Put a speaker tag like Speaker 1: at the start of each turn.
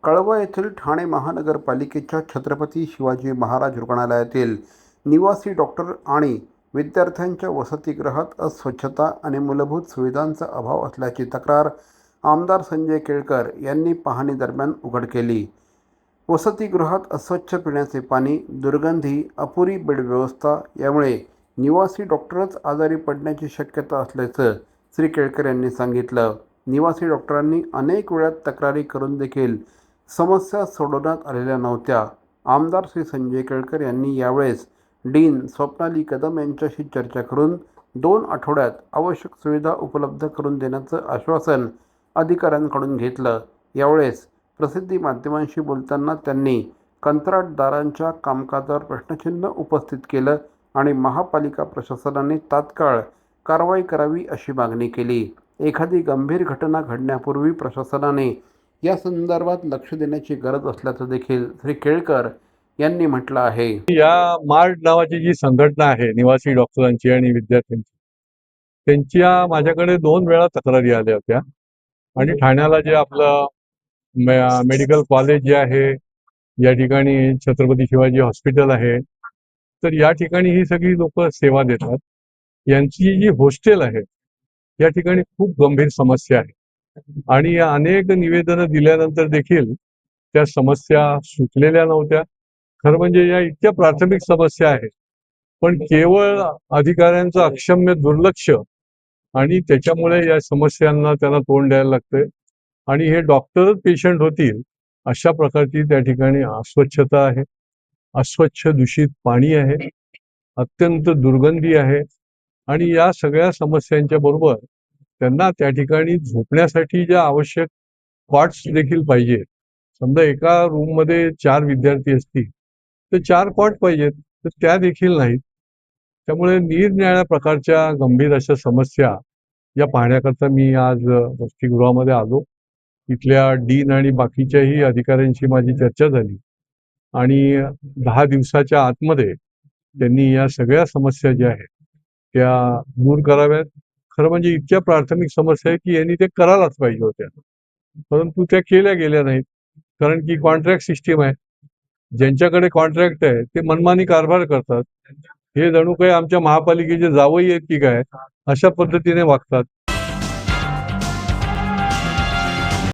Speaker 1: कळवा येथील ठाणे महानगरपालिकेच्या छत्रपती शिवाजी महाराज रुग्णालयातील निवासी डॉक्टर आणि विद्यार्थ्यांच्या वसतिगृहात अस्वच्छता आणि मूलभूत सुविधांचा अभाव असल्याची तक्रार आमदार संजय केळकर यांनी पाहणी दरम्यान उघड केली। वसतिगृहात अस्वच्छ पिण्याचे पाणी, दुर्गंधी, अपुरी बेड व्यवस्था यामुळे निवासी डॉक्टरच आजारी पडण्याची शक्यता असल्याचं श्री केळकर यांनी सांगितलं। निवासी डॉक्टरांनी अनेक वेळा तक्रारी करून देखील समस्या सोडवण्यात आलेल्या नव्हत्या। आमदार श्री संजय केळकर यांनी यावेळेस डीन स्वप्नाली कदम यांच्याशी चर्चा करून 2 आठवड्यात आवश्यक सुविधा उपलब्ध करून देण्याचं आश्वासन अधिकाऱ्यांकडून घेतलं। यावेळेस प्रसिद्धी माध्यमांशी बोलताना त्यांनी कंत्राटदारांच्या कामकाजावर प्रश्नचिन्ह उपस्थित केलं आणि महापालिका प्रशासनाने तात्काळ कारवाई करावी अशी मागणी केली। एखादी गंभीर घटना घडण्यापूर्वी प्रशासनाने या संदर्भात लक्ष देण्याची गरज असल्याचं देखील श्री केळकर यांनी म्हटलं आहे।
Speaker 2: या मार्ड नावाची जी संघटना आहे निवासी डॉक्टरांची आणि विद्यार्थ्यांची, त्यांच्या माझ्याकडे 2 वेळा तक्रारी आल्या होत्या आणि ठाण्याला जे आपलं मेडिकल कॉलेज जे आहे, या ठिकाणी छत्रपती शिवाजी हॉस्पिटल आहे, तर या ठिकाणी ही सगळी लोक सेवा देतात। यांची जी हॉस्टेल आहे या ठिकाणी खूप गंभीर समस्या आहे आणि या अनेक निवेदनं दिल्यानंतर देखील त्या समस्या सुटलेल्या नव्हत्या। खरं म्हणजे या इतक्या प्राथमिक समस्या आहेत, पण केवळ अधिकाऱ्यांचं अक्षम्य दुर्लक्ष आणि त्याच्यामुळे या समस्यांना त्यांना तोंड द्यायला लागतंय आणि हे डॉक्टरच पेशंट होतील अशा प्रकारची त्या ठिकाणी अस्वच्छता आहे, अस्वच्छ दूषित पाणी आहे, अत्यंत दुर्गंधी आहे आणि या सगळ्या समस्यांच्या बरोबर त्यांना त्या ठिकाणी झोपण्यासाठी ज्या आवश्यक कॉट्स देखील पाहिजे। समजा एका रूम मध्ये 4 विद्यार्थी असतील तर 4 कॉट पाहिजेत, तर त्या देखील नाहीत। त्यामुळे निरनिराळ्या प्रकारच्या गंभीर अशा समस्या या पाहण्याकरता मी आज वसतिगृहामध्ये आलो। इथल्या डीन आणि बाकीच्याही अधिकाऱ्यांशी माझी चर्चा झाली आणि 10 दिवसाच्या आतमध्ये त्यांनी या सगळ्या समस्या ज्या आहेत त्या दूर कराव्यात। खरं म्हणजे इतक्या प्राथमिक समस्या आहे की यांनी ते करायलाच पाहिजे होत्या, परंतु त्या केल्या गेल्या नाहीत, कारण की कॉन्ट्रॅक्ट सिस्टीम आहे। ज्यांच्याकडे कॉन्ट्रॅक्ट आहे ते मनमानी कारभार करतात। हे जणू काही आमच्या महापालिकेचे जावई आहेत की काय अशा पद्धतीने वागतात।